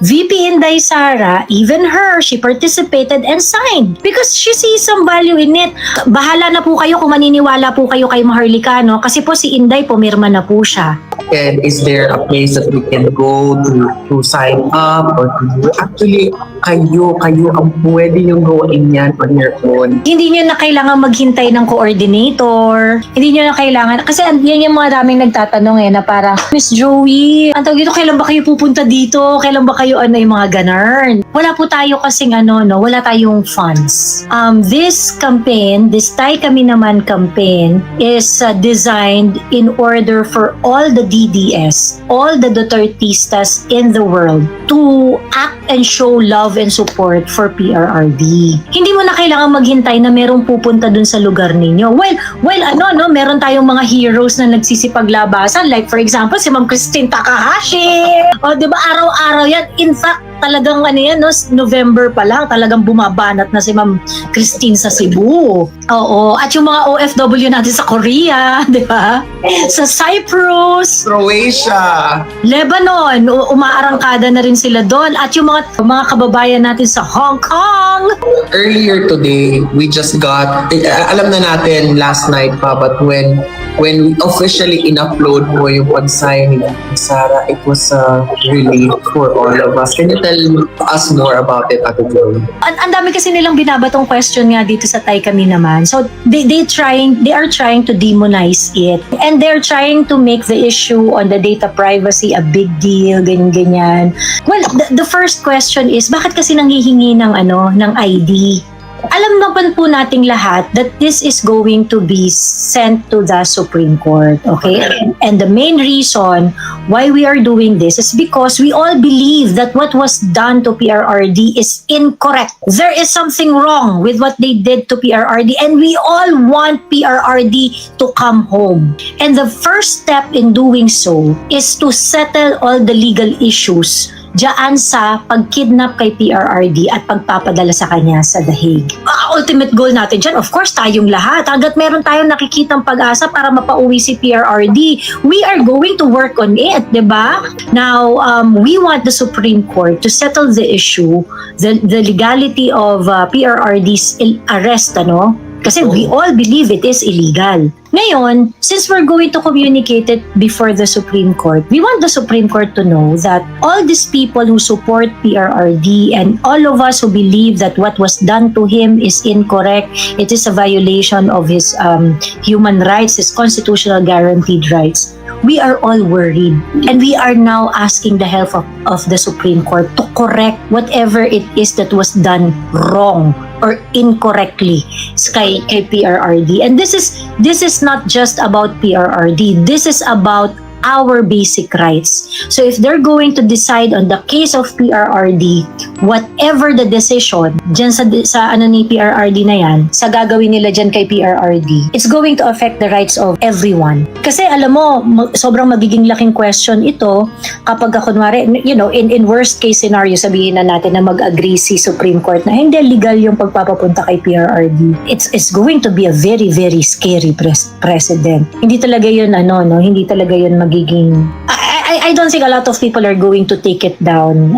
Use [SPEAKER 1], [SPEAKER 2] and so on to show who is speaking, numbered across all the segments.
[SPEAKER 1] VP Inday Sara, even her, she participated and signed because she sees some value in it. Bahala na po kayo kung maniniwala po kayo kay Maharlika, no? Kasi po si Inday, pumirma na po siya.
[SPEAKER 2] And is there a place that we can go to sign up or to do? Actually, kayo ang pwede yung gawin yan on your own.
[SPEAKER 1] Hindi nyo na kailangan maghintay ng coordinator. Hindi nyo na kailangan, kasi yan yung mga daming nagtatanong na parang, Miss Joey, ang tawag dito, kailan ba kayo pupunta dito? Kailan ba kayo yung mga ganarn? Wala po tayo kasing wala tayong funds. This campaign, this Tay Kami Naman campaign is designed in order for all the DDS, all the Dutertistas in the world to act and show love and support for PRRD. Hindi mo na kailangan maghintay na merong pupunta dun sa lugar ninyo. Meron tayong mga heroes na nagsisipaglabasan, like for example, si Ma'am Christine Takahashi. O, di ba, araw-araw yan. In fact, talagang November pa lang, talagang bumabanat na si Ma'am Christine sa Cebu. Oo, at yung mga OFW natin sa Korea, di ba? Sa Cyprus,
[SPEAKER 2] Croatia,
[SPEAKER 1] Lebanon, umaarangkada na rin sila doon. At yung mga kababayan natin sa Hong Kong.
[SPEAKER 2] earlier today, we just got, alam na natin last night pa, but when we officially in-upload mo yung pag-sign ni Sara, it was a relief for all of us. Can you tell us more about it, Ate Joey?
[SPEAKER 1] Ang dami kasi nilang binabatong question nga dito sa Tay Kami Naman. So they are trying to demonize it, and they're trying to make the issue on the data privacy a big deal, ganyan. Well, the first question is, bakit kasi nanghihingi ng ID? Alam naman po nating lahat that this is going to be sent to the Supreme Court, okay? And the main reason why we are doing this is because we all believe that what was done to PRRD is incorrect. There is something wrong with what they did to PRRD, and we all want PRRD to come home. And the first step in doing so is to settle all the legal issues diyan sa pagkidnap kay PRRD at pagpapadala sa kanya sa The Hague. Ultimate goal natin dyan, of course, tayong lahat. Hanggat meron tayong nakikitang pag-asa para mapauwi si PRRD, we are going to work on it, di ba? Now, we want the Supreme Court to settle the issue, the legality of PRRD's arrest, Kasi we all believe it is illegal. Ngayon, since we're going to communicate it before the Supreme Court, we want the Supreme Court to know that all these people who support PRRD and all of us who believe that what was done to him is incorrect, it is a violation of his human rights, his constitutional guaranteed rights, we are all worried. And we are now asking the help of the Supreme Court to correct whatever it is that was done wrong or incorrectly kay PRRD. And this is not just about PRRD. This is about our basic rights. So if they're going to decide on the case of PRRD, whatever the decision dyan sa ni PRRD na yan, sa gagawin nila dyan kay PRRD, it's going to affect the rights of everyone. Kasi alam mo, sobrang magiging laking question ito kapag kunwari, in worst case scenario, sabihin na natin na mag-agree si Supreme Court na hindi legal yung pagpapapunta kay PRRD. It's going to be a very, very scary precedent. Hindi talaga yun, hindi talaga yun magiging... I don't think a lot of people are going to take it down,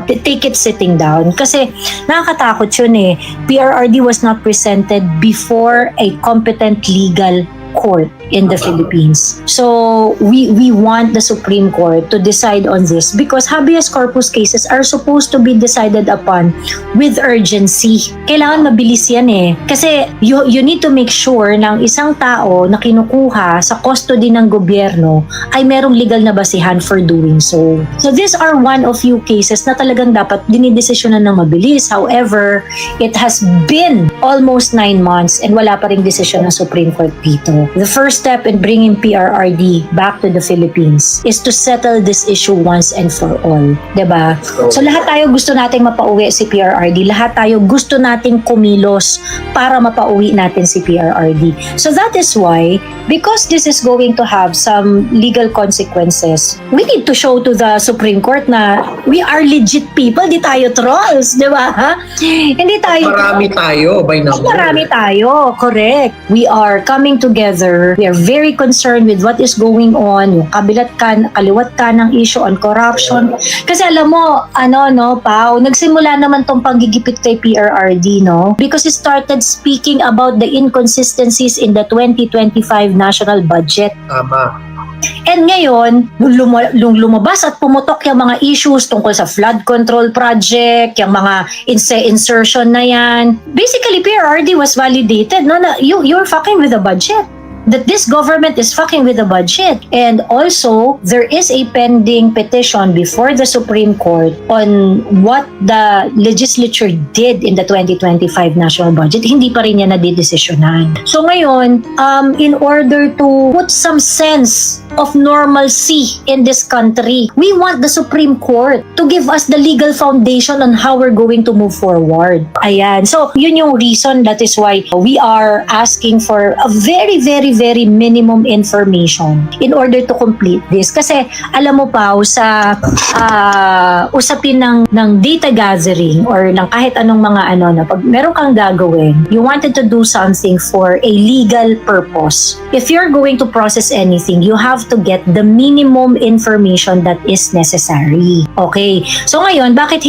[SPEAKER 1] take it sitting down. Kasi nakakatakot yun PRRD was not presented before a competent legal court in the Philippines. So we want the Supreme Court to decide on this because habeas corpus cases are supposed to be decided upon with urgency. Kailangan mabilis yan Kasi you need to make sure na ang isang tao na kinukuha sa custody ng gobyerno ay merong legal na basihan for doing so. So these are one of few cases na talagang dapat dinidesisyonan ng mabilis. However, it has been almost 9 months and wala pa ring desisyon ng Supreme Court dito. The first step in bringing PRRD back to the Philippines is to settle this issue once and for all. Diba? So lahat tayo gusto nating mapauwi si PRRD. Lahat tayo gusto nating kumilos para mapauwi natin si PRRD. So that is why, because this is going to have some legal consequences, we need to show to the Supreme Court na we are legit people, di tayo trolls, diba? Hindi tayo...
[SPEAKER 2] Marami tayo by number.
[SPEAKER 1] Marami tayo, correct. We are coming together together. We are very concerned with what is going on, yung kaliwat ka ng issue on corruption. Kasi alam mo, Pao, nagsimula naman tong panggigipit kay PRRD, no? Because he started speaking about the inconsistencies in the 2025 national budget.
[SPEAKER 2] Tama.
[SPEAKER 1] And ngayon, nung lumabas at pumutok yung mga issues tungkol sa flood control project, yung mga insertion na yan, basically PRRD was validated, no, na you're fucking with the budget. That this government is fucking with the budget. And also, there is a pending petition before the Supreme Court on what the legislature did in the 2025 national budget. Hindi pa rin yan nadidesisyonan. So ngayon, in order to put some sense of normalcy in this country, we want the Supreme Court to give us the legal foundation on how we're going to move forward. Ayan. So, yun yung reason. That is why we are asking for a very, very, very minimum information in order to complete this. Kasi, alam mo pa, sa usapin ng data gathering or ng kahit anong mga pag meron kang gagawin, you wanted to do something for a legal purpose. If you're going to process anything, you have to get the minimum information that is necessary. Okay. So ngayon, bakit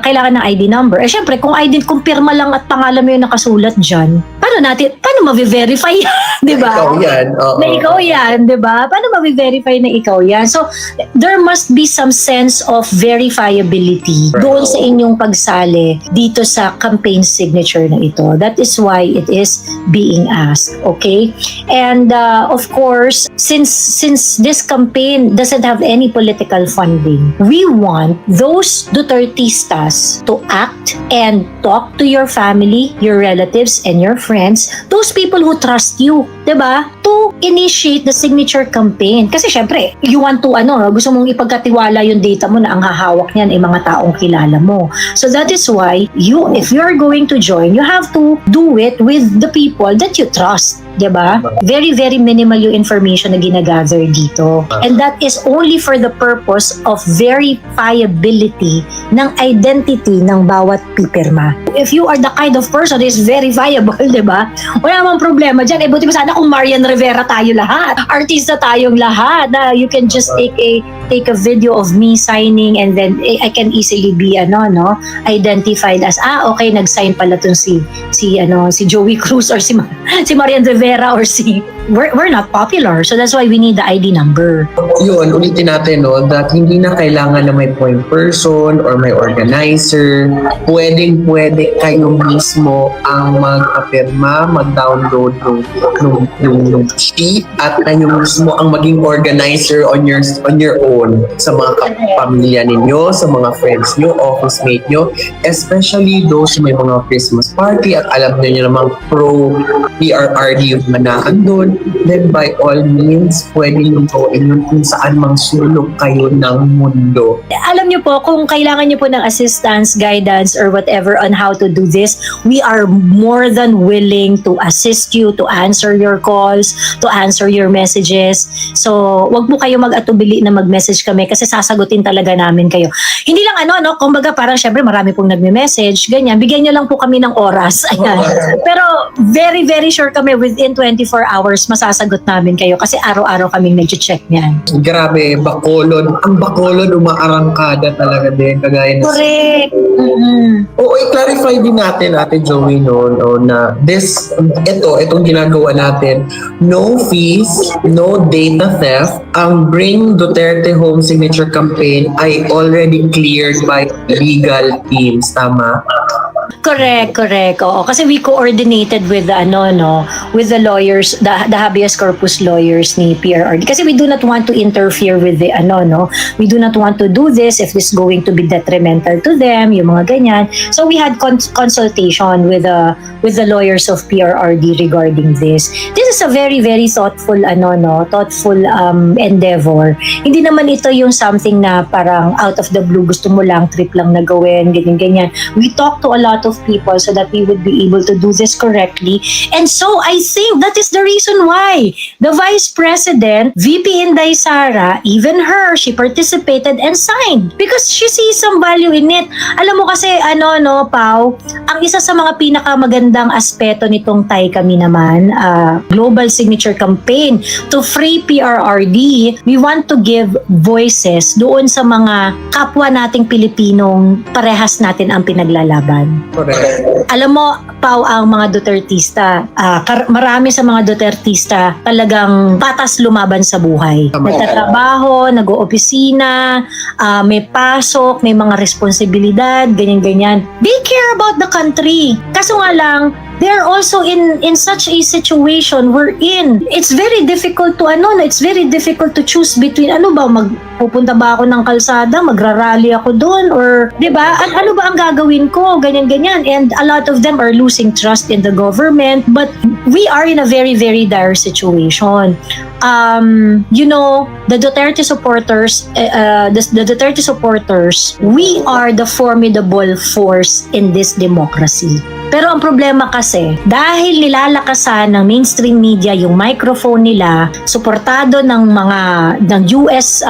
[SPEAKER 1] kailangan ng ID number? Syempre, kung pirma lang at pangalan mo yung nakasulat dyan, paano ma-verify yan? Diba?
[SPEAKER 2] Ikaw yan.
[SPEAKER 1] Na ikaw yan, diba? Paano ma-verify na ikaw yan? So, there must be some sense of verifiability doon sa inyong pagsali dito sa campaign signature na ito. That is why it is being asked. Okay? And of course, since this campaign doesn't have any political funding, we want those Dutertistas to act and talk to your family, your relatives, and your friends, those people who trust you, diba? To initiate the signature campaign. Kasi syempre, you want to, gusto mong ipagkatiwala yung data mo na ang hahawak niyan ay mga taong kilala mo. So that is why, if you're going to join, you have to do it with the people that you trust. Diba? Very, very minimal yung information na ginagather dito. And that is only for the purpose of verifiability ng identity ng bawat pipirma. If you are the kind of person that is verifiable, diba? Wala namang problema dyan. Buti pa sana kung Marian Rivera tayo lahat. Artista tayong lahat. Na you can just take a video of me signing and then I can easily be identified as okay, nag-sign pala tong si Joey Cruz or si Marian Rivera or we're not popular, so that's why we need the ID number.
[SPEAKER 2] Yun, ulitin natin that hindi na kailangan na may point person or may organizer. Pwede kayo mismo ang mag-apirma, mag-download yung sheet at kayo mismo ang maging organizer on your own sa mga pamilya ninyo, sa mga friends nyo, office mate nyo, especially those may mga Christmas party at alam nyo namang pro PRRD yung manaan doon, then by all means, pwede nyo gawin yun kung saan mang sulok kayo ng mundo.
[SPEAKER 1] Alam nyo po, kung kailangan nyo po ng assistance, guidance, or whatever on how to do this, we are more than willing to assist you, to answer your calls, to answer your messages. So, wag po kayo mag-atubili na mag-message kami kasi sasagutin talaga namin kayo. Hindi lang kumbaga parang syempre marami pong nagme-message, ganyan, bigyan nyo lang po kami ng oras. Ayan. Pero very, very sure kami within 24 hours masasagot namin kayo kasi araw-araw kaming nag-check niyan.
[SPEAKER 2] Grabe, Bacolod. Ang Bacolod umaarangkada talaga din. Kagaya na
[SPEAKER 1] correct.
[SPEAKER 2] I-clarify din natin, Ate Joey, na itong ginagawa natin, no fees, no data theft. Ang Bring Duterte Home Signature Campaign ay already cleared by legal teams. Tama?
[SPEAKER 1] Correct. Oo, kasi we coordinated with with the lawyers, the habeas corpus lawyers ni PRRD. Kasi we do not want to interfere with the we do not want to do this if this is going to be detrimental to them, yung mga ganyan. So we had consultation with the lawyers of PRRD regarding this. This is a very, very thoughtful endeavor. Hindi naman ito yung something na parang out of the blue, gusto mo lang, trip lang na gawin, ganyan. We talked to a lot lot of people so that we would be able to do this correctly. And so I think that is the reason why the Vice President, VP Inday Sara, even her, she participated and signed because she sees some value in it. Alam mo kasi Pao, ang isa sa mga pinakamagandang aspeto nitong Tay Kami Naman, global signature campaign to free PRRD, we want to give voices doon sa mga kapwa nating Pilipinong parehas natin ang pinaglalaban.
[SPEAKER 2] Correct.
[SPEAKER 1] Alam mo, Pao, ang mga Dutertista, marami sa mga Dutertista talagang patas lumaban sa buhay. Nagtatrabaho, nag-oopisina, may pasok, may mga responsibilidad, ganyan-ganyan. They care about the country. Kaso nga lang, they're also in such a situation we're in. It's very difficult to it's very difficult to choose between pupunta ba ako ng kalsada, magrarally ako doon, or 'di ba? Ano ba ang gagawin ko? Ganyan. And a lot of them are losing trust in the government, but we are in a very, very dire situation. The Duterte supporters, we are the formidable force in this democracy. Pero ang problema kasi, dahil nilalakasan ng mainstream media yung microphone nila, suportado ng US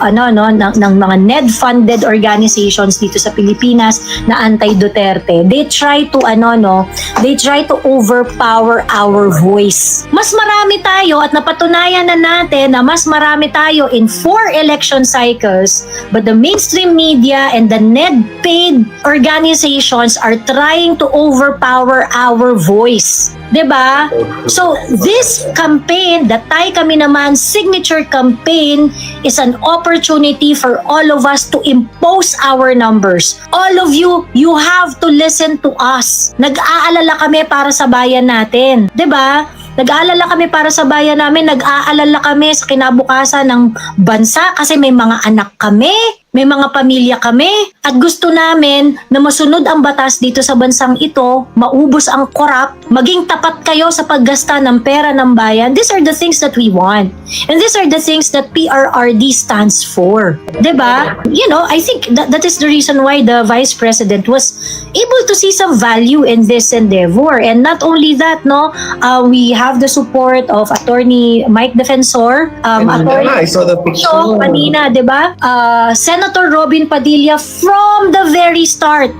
[SPEAKER 1] ng mga NED-funded organizations dito sa Pilipinas na anti-Duterte, they try to overpower our voice. Mas marami tayo at napatunayan na natin na mas marami tayo in 4 election cycles, but the mainstream media and the NED-paid organizations are trying to overpower our voice. 'Di ba? So this campaign, the Tay Kami Naman signature campaign, is an opportunity for all of us to impose our numbers. All of you have to listen to us. Nag-aalala kami para sa bayan natin. 'Di ba? Nag-aalala kami para sa bayan namin, nag-aalala kami sa kinabukasan ng bansa kasi may mga anak kami, may mga pamilya kami, at gusto namin na masunod ang batas dito sa bansang ito, maubos ang korap, maging tapat kayo sa paggasta ng pera ng bayan. These are the things that we want. And these are the things that PRRD stands for. 'Di ba? I think that is the reason why the Vice President was able to see some value in this endeavor. And not only that, we have the support of Attorney Mike Defensor,
[SPEAKER 2] I saw the picture.
[SPEAKER 1] Kanina, 'di ba? Senator Robin Padilla from the very start,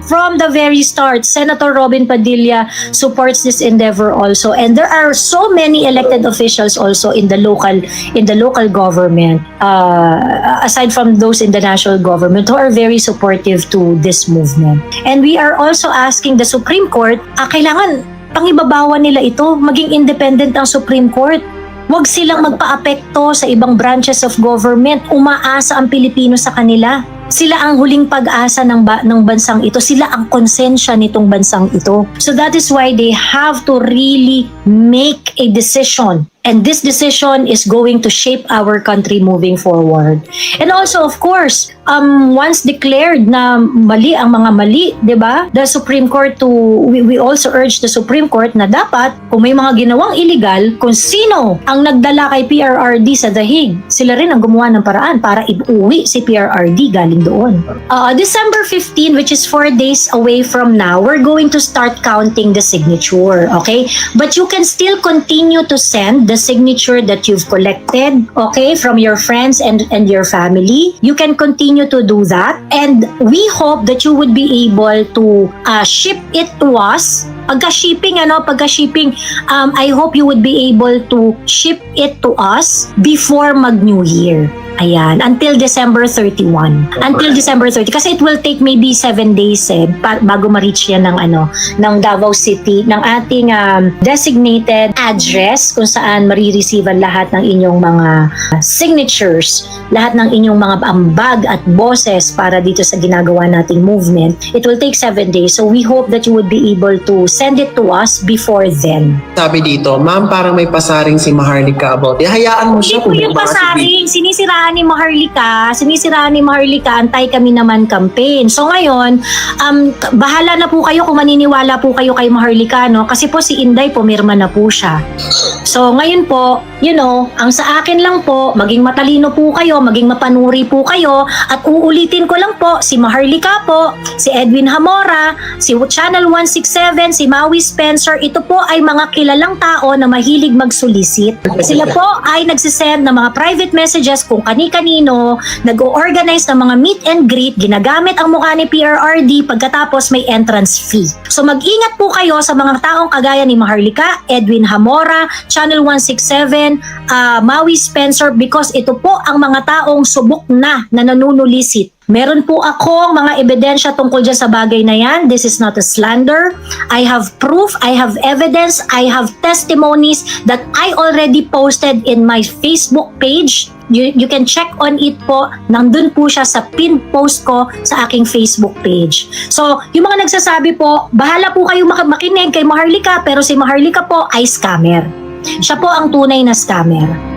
[SPEAKER 1] Senator Robin Padilla supports this endeavor also. And there are so many elected officials also in the local government, aside from those in the national government, who are very supportive to this movement. And we are also asking the Supreme Court, kailangan pangibabawan nila ito, maging independent ang Supreme Court. Huwag silang magpa-apekto sa ibang branches of government. Umaasa ang Pilipino sa kanila. Sila ang huling pag-asa ng bansang ito. Sila ang konsensya nitong bansang ito. So that is why they have to really make a decision. And this decision is going to shape our country moving forward. And also, of course, once declared na mali ang mga mali, 'di ba? The Supreme Court we also urge the Supreme Court na dapat kung may mga ginawang illegal, kung sino ang nagdala kay PRRD sa dahig, sila rin ang gumawa ng paraan para iuwi si PRRD galing doon. December 15, which is 4 days away from now, we're going to start counting the signature, okay? But you can still continue to send the signature that you've collected, okay, from your friends and your family. You can continue to do that, and we hope that you would be able to ship it to us. Pagka-shipping, I hope you would be able to ship it to us before mag-New Year. Ayan, until December 31. Until December 30. Kasi it will take maybe 7 days bago ma-reach yan ng Davao City, ng ating designated address kung saan marireceive lahat ng inyong mga signatures, lahat ng inyong mga ambag at boses para dito sa ginagawa nating movement. It will take 7 days. So we hope that you would be able to send it to us before then.
[SPEAKER 2] Sabi dito, ma'am, parang may pasaring si Maharlika about. Hayaan mo siya.
[SPEAKER 1] Hindi ko yung pasaring, sinisiraan sinisiraan ni Maharlika ang Tay Kami Naman campaign. So ngayon, bahala na po kayo kung maniniwala po kayo kay Maharlika, no? Kasi po si Inday pumirma na po siya. So ngayon po, ang sa akin lang po, maging matalino po kayo, maging mapanuri po kayo, at uulitin ko lang po, si Maharlika po, si Edwin Hamora, si Channel 167, si Maui Spencer, ito po ay mga kilalang tao na mahilig mag-solicit. Sila po ay nagsisend ng mga private messages kung kani-kanino, nag-organize ng mga meet and greet, ginagamit ang mukha ni PRRD, pagkatapos may entrance fee. So mag-ingat po kayo sa mga taong kagaya ni Maharlika, Edwin Hamora, Channel 167, Maui Spencer, because ito po ang mga taong subok na nanunulisit. Meron po akong mga ebidensya tungkol dyan sa bagay na yan. This is not a slander. I have proof, I have evidence, I have testimonies that I already posted in my Facebook page. You can check on it po. Nandun po siya sa pin post ko sa aking Facebook page. So, yung mga nagsasabi po, bahala po kayo makinig kay Maharlika, pero si Maharlika po ay scammer. Siya po ang tunay na scammer.